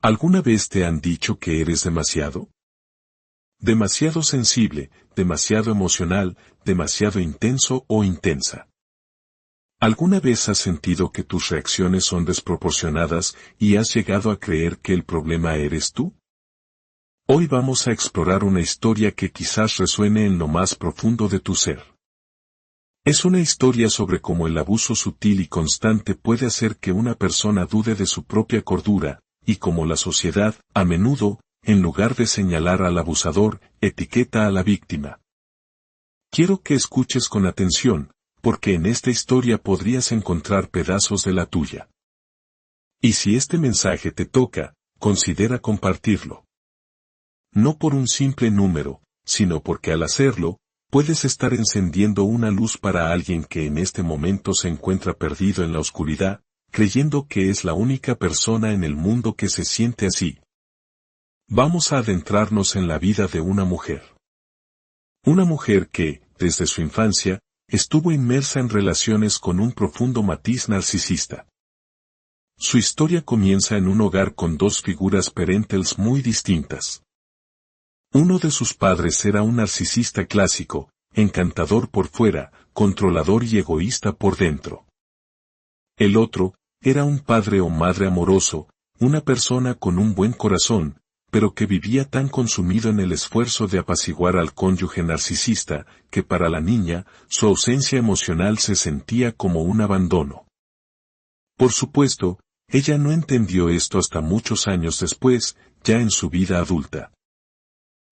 ¿Alguna vez te han dicho que eres demasiado? Demasiado sensible, demasiado emocional, demasiado intenso o intensa. ¿Alguna vez has sentido que tus reacciones son desproporcionadas y has llegado a creer que el problema eres tú? Hoy vamos a explorar una historia que quizás resuene en lo más profundo de tu ser. Es una historia sobre cómo el abuso sutil y constante puede hacer que una persona dude de su propia cordura, y cómo la sociedad, a menudo, en lugar de señalar al abusador, etiqueta a la víctima. Quiero que escuches con atención, porque en esta historia podrías encontrar pedazos de la tuya. Y si este mensaje te toca, considera compartirlo. No por un simple número, sino porque al hacerlo, puedes estar encendiendo una luz para alguien que en este momento se encuentra perdido en la oscuridad, creyendo que es la única persona en el mundo que se siente así. Vamos a adentrarnos en la vida de una mujer. Una mujer que, desde su infancia, estuvo inmersa en relaciones con un profundo matiz narcisista. Su historia comienza en un hogar con dos figuras parentales muy distintas. Uno de sus padres era un narcisista clásico, encantador por fuera, controlador y egoísta por dentro. El otro, era un padre o madre amoroso, una persona con un buen corazón, pero que vivía tan consumido en el esfuerzo de apaciguar al cónyuge narcisista, que para la niña, su ausencia emocional se sentía como un abandono. Por supuesto, ella no entendió esto hasta muchos años después, ya en su vida adulta.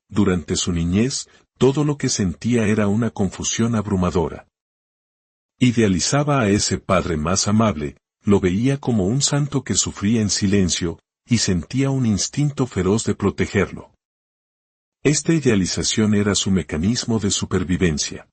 Durante su niñez, todo lo que sentía era una confusión abrumadora. Idealizaba a ese padre más amable, lo veía como un santo que sufría en silencio, y sentía un instinto feroz de protegerlo. Esta idealización era su mecanismo de supervivencia.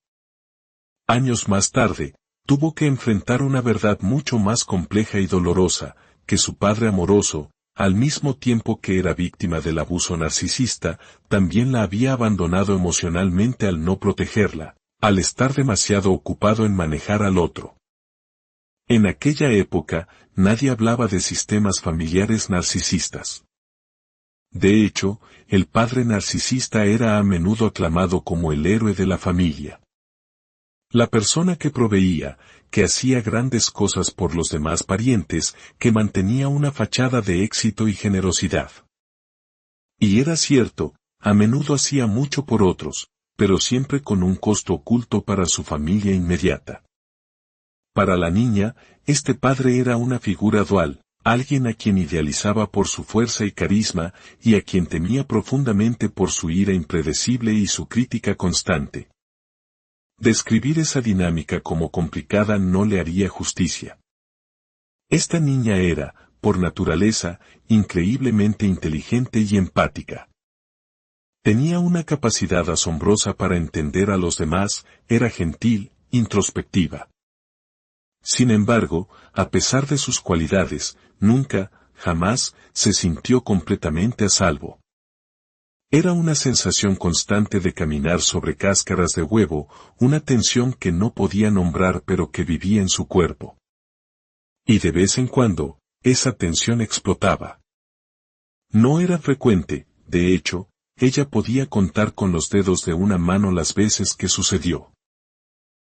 Años más tarde, tuvo que enfrentar una verdad mucho más compleja y dolorosa, que su padre amoroso, al mismo tiempo que era víctima del abuso narcisista, también la había abandonado emocionalmente al no protegerla, al estar demasiado ocupado en manejar al otro. En aquella época, nadie hablaba de sistemas familiares narcisistas. De hecho, el padre narcisista era a menudo aclamado como el héroe de la familia. La persona que proveía, que hacía grandes cosas por los demás parientes, que mantenía una fachada de éxito y generosidad. Y era cierto, a menudo hacía mucho por otros, pero siempre con un costo oculto para su familia inmediata. Para la niña, este padre era una figura dual, alguien a quien idealizaba por su fuerza y carisma, y a quien temía profundamente por su ira impredecible y su crítica constante. Describir esa dinámica como complicada no le haría justicia. Esta niña era, por naturaleza, increíblemente inteligente y empática. Tenía una capacidad asombrosa para entender a los demás, era gentil, introspectiva. Sin embargo, a pesar de sus cualidades, nunca, jamás, se sintió completamente a salvo. Era una sensación constante de caminar sobre cáscaras de huevo, una tensión que no podía nombrar pero que vivía en su cuerpo. Y de vez en cuando, esa tensión explotaba. No era frecuente, de hecho, ella podía contar con los dedos de una mano las veces que sucedió.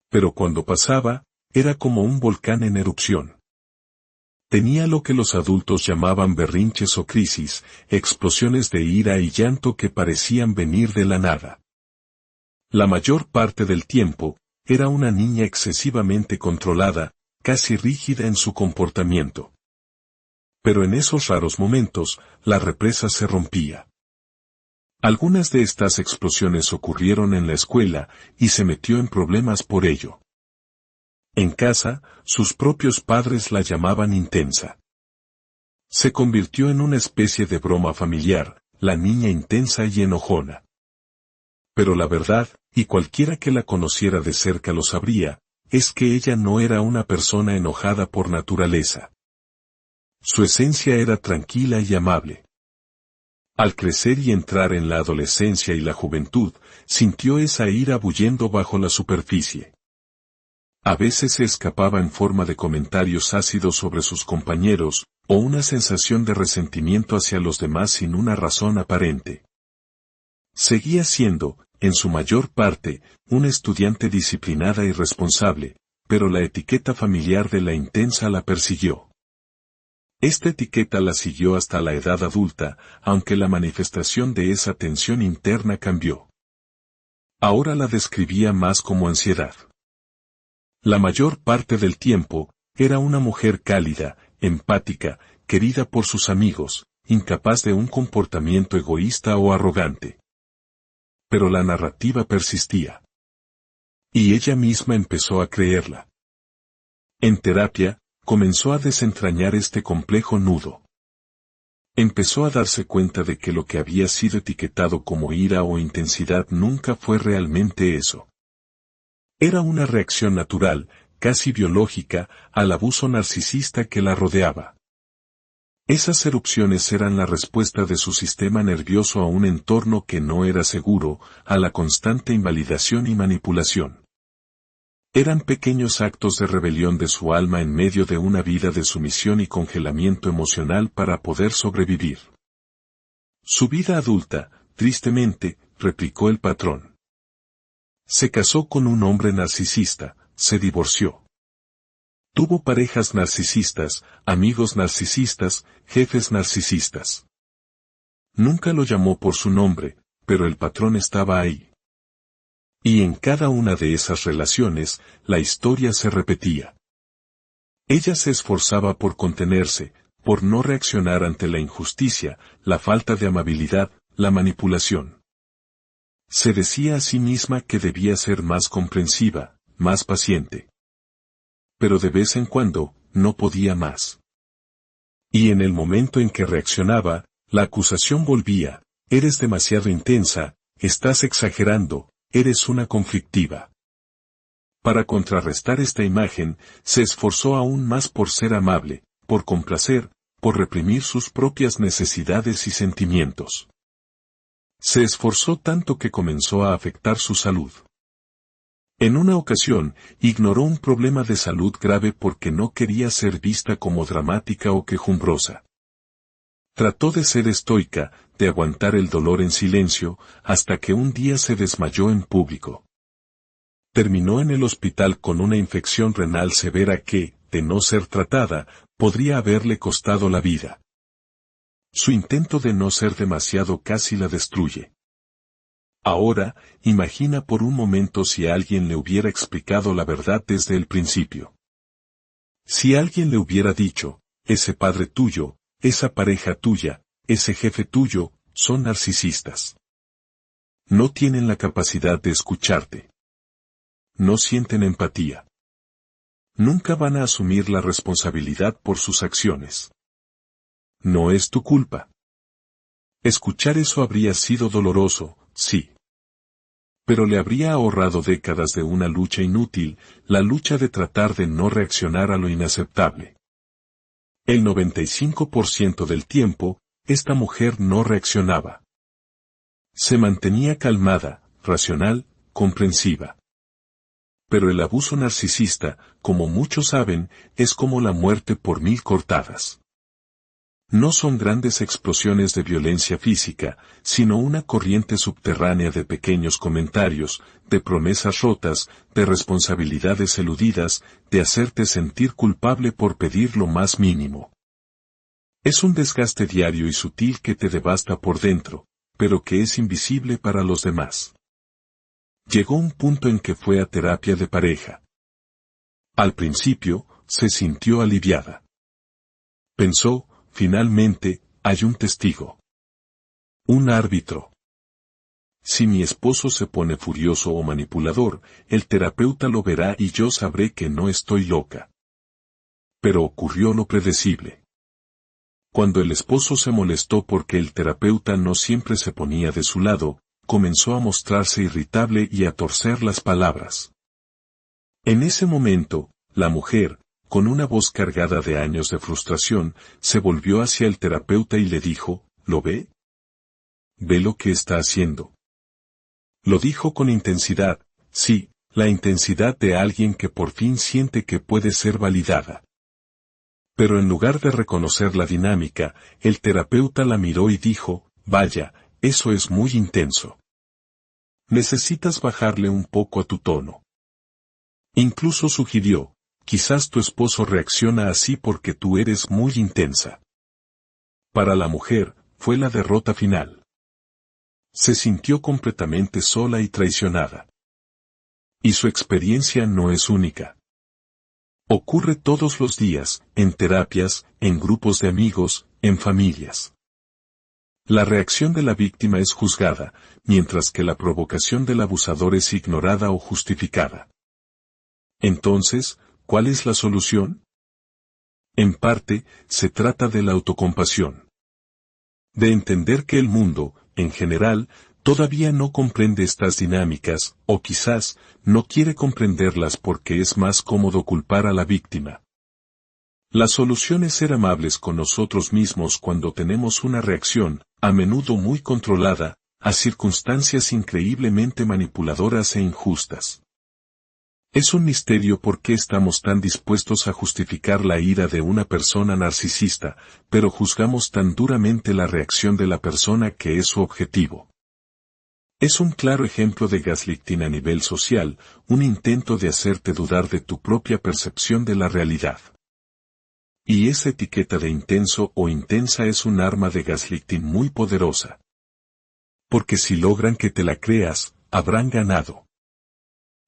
Pero cuando pasaba, era como un volcán en erupción. Tenía lo que los adultos llamaban berrinches o crisis, explosiones de ira y llanto que parecían venir de la nada. La mayor parte del tiempo, era una niña excesivamente controlada, casi rígida en su comportamiento. Pero en esos raros momentos, la represa se rompía. Algunas de estas explosiones ocurrieron en la escuela, y se metió en problemas por ello. En casa, sus propios padres la llamaban intensa. Se convirtió en una especie de broma familiar, la niña intensa y enojona. Pero la verdad, y cualquiera que la conociera de cerca lo sabría, es que ella no era una persona enojada por naturaleza. Su esencia era tranquila y amable. Al crecer y entrar en la adolescencia y la juventud, sintió esa ira bullendo bajo la superficie. A veces se escapaba en forma de comentarios ácidos sobre sus compañeros, o una sensación de resentimiento hacia los demás sin una razón aparente. Seguía siendo, en su mayor parte, una estudiante disciplinada y responsable, pero la etiqueta familiar de la intensa la persiguió. Esta etiqueta la siguió hasta la edad adulta, aunque la manifestación de esa tensión interna cambió. Ahora la describía más como ansiedad. La mayor parte del tiempo, era una mujer cálida, empática, querida por sus amigos, incapaz de un comportamiento egoísta o arrogante. Pero la narrativa persistía. Y ella misma empezó a creerla. En terapia, comenzó a desentrañar este complejo nudo. Empezó a darse cuenta de que lo que había sido etiquetado como ira o intensidad nunca fue realmente eso. Era una reacción natural, casi biológica, al abuso narcisista que la rodeaba. Esas erupciones eran la respuesta de su sistema nervioso a un entorno que no era seguro, a la constante invalidación y manipulación. Eran pequeños actos de rebelión de su alma en medio de una vida de sumisión y congelamiento emocional para poder sobrevivir. Su vida adulta, tristemente, replicó el patrón. Se casó con un hombre narcisista, se divorció. Tuvo parejas narcisistas, amigos narcisistas, jefes narcisistas. Nunca lo llamó por su nombre, pero el patrón estaba ahí. Y en cada una de esas relaciones, la historia se repetía. Ella se esforzaba por contenerse, por no reaccionar ante la injusticia, la falta de amabilidad, la manipulación. Se decía a sí misma que debía ser más comprensiva, más paciente. Pero de vez en cuando, no podía más. Y en el momento en que reaccionaba, la acusación volvía: eres demasiado intensa, estás exagerando, eres una conflictiva. Para contrarrestar esta imagen, se esforzó aún más por ser amable, por complacer, por reprimir sus propias necesidades y sentimientos. Se esforzó tanto que comenzó a afectar su salud. En una ocasión, ignoró un problema de salud grave porque no quería ser vista como dramática o quejumbrosa. Trató de ser estoica, de aguantar el dolor en silencio, hasta que un día se desmayó en público. Terminó en el hospital con una infección renal severa que, de no ser tratada, podría haberle costado la vida. Su intento de no ser demasiado casi la destruye. Ahora, imagina por un momento si alguien le hubiera explicado la verdad desde el principio. Si alguien le hubiera dicho: ese padre tuyo, esa pareja tuya, ese jefe tuyo, son narcisistas. No tienen la capacidad de escucharte. No sienten empatía. Nunca van a asumir la responsabilidad por sus acciones. No es tu culpa. Escuchar eso habría sido doloroso, sí. Pero le habría ahorrado décadas de una lucha inútil, la lucha de tratar de no reaccionar a lo inaceptable. El 95% del tiempo, esta mujer no reaccionaba. Se mantenía calmada, racional, comprensiva. Pero el abuso narcisista, como muchos saben, es como la muerte por 1000 cortadas. No son grandes explosiones de violencia física, sino una corriente subterránea de pequeños comentarios, de promesas rotas, de responsabilidades eludidas, de hacerte sentir culpable por pedir lo más mínimo. Es un desgaste diario y sutil que te devasta por dentro, pero que es invisible para los demás. Llegó un punto en que fue a terapia de pareja. Al principio, se sintió aliviada. Pensó: finalmente, hay un testigo. Un árbitro. Si mi esposo se pone furioso o manipulador, el terapeuta lo verá y yo sabré que no estoy loca. Pero ocurrió lo predecible. Cuando el esposo se molestó porque el terapeuta no siempre se ponía de su lado, comenzó a mostrarse irritable y a torcer las palabras. En ese momento, la mujer, con una voz cargada de años de frustración, se volvió hacia el terapeuta y le dijo: ¿lo ve? ¿Ve lo que está haciendo? Lo dijo con intensidad, sí, la intensidad de alguien que por fin siente que puede ser validada. Pero en lugar de reconocer la dinámica, el terapeuta la miró y dijo, vaya, eso es muy intenso. Necesitas bajarle un poco a tu tono. Incluso sugirió, quizás tu esposo reacciona así porque tú eres muy intensa. Para la mujer, fue la derrota final. Se sintió completamente sola y traicionada. Y su experiencia no es única. Ocurre todos los días, en terapias, en grupos de amigos, en familias. La reacción de la víctima es juzgada, mientras que la provocación del abusador es ignorada o justificada. Entonces, ¿cuál es la solución? En parte, se trata de la autocompasión. De entender que el mundo, en general, todavía no comprende estas dinámicas, o quizás, no quiere comprenderlas porque es más cómodo culpar a la víctima. La solución es ser amables con nosotros mismos cuando tenemos una reacción, a menudo muy controlada, a circunstancias increíblemente manipuladoras e injustas. Es un misterio por qué estamos tan dispuestos a justificar la ira de una persona narcisista, pero juzgamos tan duramente la reacción de la persona que es su objetivo. Es un claro ejemplo de gaslighting a nivel social, un intento de hacerte dudar de tu propia percepción de la realidad. Y esa etiqueta de intenso o intensa es un arma de gaslighting muy poderosa. Porque si logran que te la creas, habrán ganado.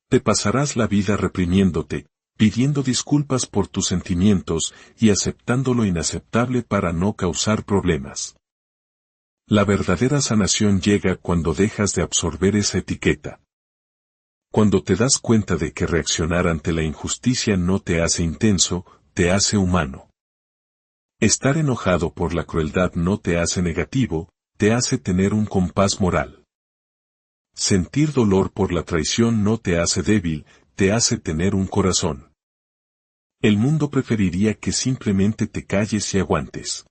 Te pasarás la vida reprimiéndote, pidiendo disculpas por tus sentimientos y aceptando lo inaceptable para no causar problemas. La verdadera sanación llega cuando dejas de absorber esa etiqueta. Cuando te das cuenta de que reaccionar ante la injusticia no te hace intenso, te hace humano. Estar enojado por la crueldad no te hace negativo, te hace tener un compás moral. Sentir dolor por la traición no te hace débil, te hace tener un corazón. El mundo preferiría que simplemente te calles y aguantes.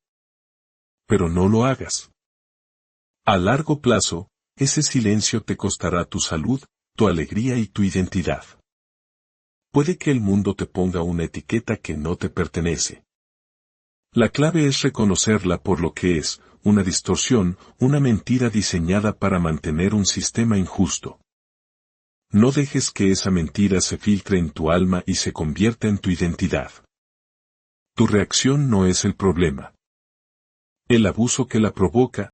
Pero no lo hagas. A largo plazo, ese silencio te costará tu salud, tu alegría y tu identidad. Puede que el mundo te ponga una etiqueta que no te pertenece. La clave es reconocerla por lo que es, una distorsión, una mentira diseñada para mantener un sistema injusto. No dejes que esa mentira se filtre en tu alma y se convierta en tu identidad. Tu reacción no es el problema. El abuso que la provoca,